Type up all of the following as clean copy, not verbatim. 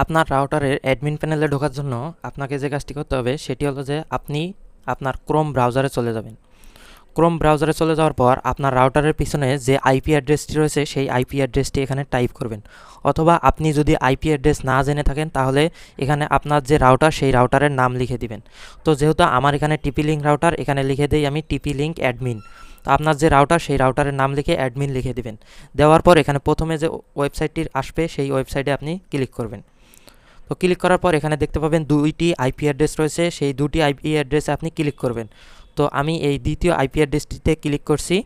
আপনার রাউটারের অ্যাডমিন প্যানেলে ঢোকার জন্য আপনাকে যে কাজটি করতে হবে সেটি হলো যে আপনি আপনার ক্রোম ব্রাউজারে চলে যাবেন। ক্রোম ব্রাউজারে চলে যাওয়ার পর আপনার রাউটারের পিছনে যে আইপি অ্যাড্রেসটি রয়েছে সেই আইপি অ্যাড্রেসটি এখানে টাইপ করবেন। অথবা আপনি যদি আইপি অ্যাড্রেস না জেনে থাকেন তাহলে এখানে আপনার যে রাউটার সেই রাউটারের নাম লিখে দিবেন। তো যেহেতু আমার এখানে টিপি লিঙ্ক রাউটার, এখানে লিখে দিই আমি টিপি লিঙ্ক অ্যাডমিন। তো আপনার যে রাউটার সেই রাউটারের নাম লিখে অ্যাডমিন লিখে দিবেন। দেওয়ার পর এখানে প্রথমে যে ওয়েবসাইটটি আসবে সেই ওয়েবসাইটে আপনি ক্লিক করবেন। তো ক্লিক করার পর এখানে দেখতে পাবেন দুইটি আইপি অ্যাড্রেস রয়েছে, সেই দুটি আইপি অ্যাড্রেসে আপনি ক্লিক করবেন। তো আমি এই দ্বিতীয় আইপি অ্যাড্রেসটিতে ক্লিক করছি।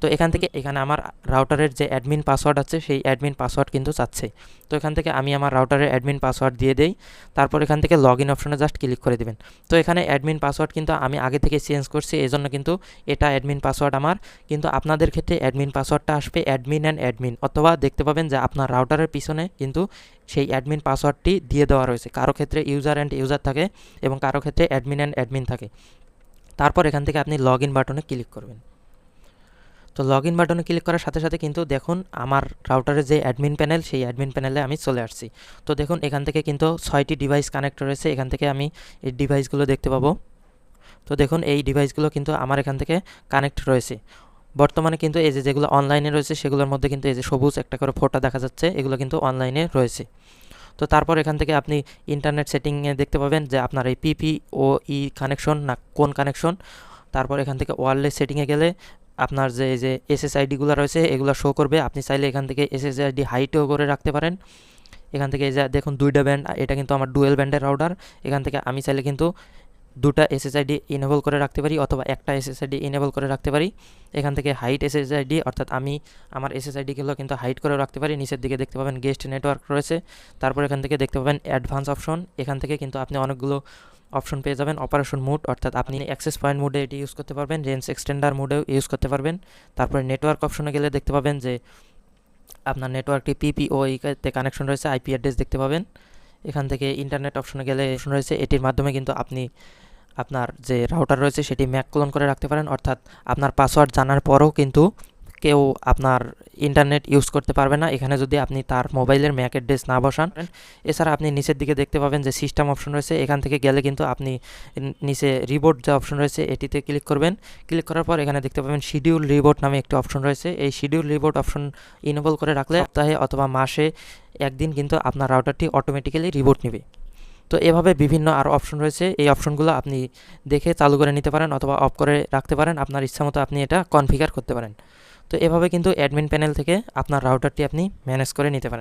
তো এখান থেকে এখানে আমার রাউটারের যে অ্যাডমিন পাসওয়ার্ড আছে সেই অ্যাডমিন পাসওয়ার্ড কিন্তু চাচ্ছে। তো এখান থেকে আমি আমার রাউটারের অ্যাডমিন পাসওয়ার্ড দিয়ে দেই। তারপর এখান থেকে লগ ইন অপশনে জাস্ট ক্লিক করে দেবেন। তো এখানে অ্যাডমিন পাসওয়ার্ড কিন্তু আমি আগে থেকে চেঞ্জ করছি, এই জন্য কিন্তু এটা অ্যাডমিন পাসওয়ার্ড আমার। কিন্তু আপনাদের ক্ষেত্রে অ্যাডমিন পাসওয়ার্ডটা আসবে অ্যাডমিন অ্যান্ড অ্যাডমিন, অথবা দেখতে পাবেন যে আপনার রাউটারের পিছনে কিন্তু সেই অ্যাডমিন পাসওয়ার্ডটি দিয়ে দেওয়া রয়েছে। কারো ক্ষেত্রে ইউজার অ্যান্ড ইউজার থাকে এবং কারো ক্ষেত্রে অ্যাডমিন অ্যান্ড অ্যাডমিন থাকে। তারপর এখান থেকে আপনি লগ ইন বাটনে ক্লিক করবেন। তো লগ ইন বাটনে ক্লিক করার সাথে সাথে কিন্তু দেখুন আমার রাউটারের যে অ্যাডমিন প্যানেল সেই অ্যাডমিন প্যানেলে আমি চলে আসছি। তো দেখুন এখান থেকে কিন্তু 6টি ডিভাইস কানেক্ট রয়েছে, এখান থেকে আমি এই ডিভাইসগুলো দেখতে পাবো। তো দেখুন এই ডিভাইসগুলো কিন্তু আমার এখান থেকে কানেক্ট রয়েছে। বর্তমানে কিন্তু এই যে যেগুলো অনলাইনে রয়েছে সেগুলোর মধ্যে কিন্তু এই যে সবুজ একটা করে ফোটা দেখা যাচ্ছে, এগুলো কিন্তু অনলাইনে রয়েছে। তো তারপর এখান থেকে আপনি ইন্টারনেট সেটিংয়ে দেখতে পাবেন যে আপনার এই পিপিওই কানেকশন না কোন কানেকশন। তারপর এখান থেকে ওয়্যারলেস সেটিংয়ে গেলে আপনার যে এই যে এসএসআইডিগুলো রয়েছে এগুলো শো করবে। আপনি চাইলে এখান থেকে এসএসআইডি হাইটও করে রাখতে পারেন। এখান থেকে এই যে দেখুন দুইটা ব্যান্ড, এটা কিন্তু আমার ডুয়েল ব্যান্ডের রাউটার। এখান থেকে আমি চাইলে কিন্তু দুটা এসএসআইডি ইনেবল করে রাখতে পারি অথবা একটা এসএসআইডি ইনেবল করে রাখতে পারি। এখান থেকে হাইট এসএসআইডি অর্থাৎ আমি আমার এসএসআইডিগুলো কিন্তু হাইট করে রাখতে পারি। নিচের দিকে দেখতে পাবেন গেস্ট নেটওয়ার্ক রয়েছে। তারপর এখান থেকে দেখতে পাবেন অ্যাডভান্স অপশন, এখান থেকে কিন্তু আপনি অনেকগুলো অপশন পেয়ে যাবেন। অপারেশন মোড অর্থাৎ আপনি অ্যাক্সেস পয়েন্ট মোডে এটি ইউজ করতে পারবেন, রেঞ্জ এক্সটেন্ডার মোডেও ইউজ করতে পারবেন। তারপরে নেটওয়ার্ক অপশনে গেলে দেখতে পাবেন যে আপনার নেটওয়ার্কটি পিপিওইতে কানেকশন রয়েছে, আইপি অ্যাড্রেস দেখতে পাবেন। এখান থেকে ইন্টারনেট অপশনে গেলে অপশন রয়েছে, এটির মাধ্যমে কিন্তু আপনি আপনার যে রাউটার রয়েছে সেটি ম্যাক ক্লোন করে রাখতে পারেন, অর্থাৎ আপনার পাসওয়ার্ড জানার পরও কিন্তু কেউ আপনার ইন্টারনেট ইউজ করতে পারবে না এখানে যদি আপনি তার মোবাইলের ম্যাক অ্যাড্রেস না বসান। এছাড়া আপনি নিচের দিকে দেখতে পাবেন যে সিস্টেম অপশন রয়েছে, এখান থেকে গেলে কিন্তু আপনি নিচে রিবোট যে অপশন রয়েছে এটিতে ক্লিক করবেন। ক্লিক করার পর এখানে দেখতে পাবেন শিডিউল রিবোট নামে একটি অপশন রয়েছে। এই শিডিউল রিবোট অপশন ইনেবল করে রাখলে সপ্তাহে অথবা মাসে একদিন কিন্তু আপনার রাউটারটি অটোমেটিক্যালি রিবোট নেবে। তো এভাবে বিভিন্ন আরও অপশন রয়েছে, এই অপশনগুলো আপনি দেখে চালু করে নিতে পারেন অথবা অফ করে রাখতে পারেন, আপনার ইচ্ছা মতো আপনি এটা কনফিগার করতে পারেন। তো এভাবে কিন্তু অ্যাডমিন প্যানেল থেকে আপনার রাউটারটি আপনি ম্যানেজ করে নিতে পারেন।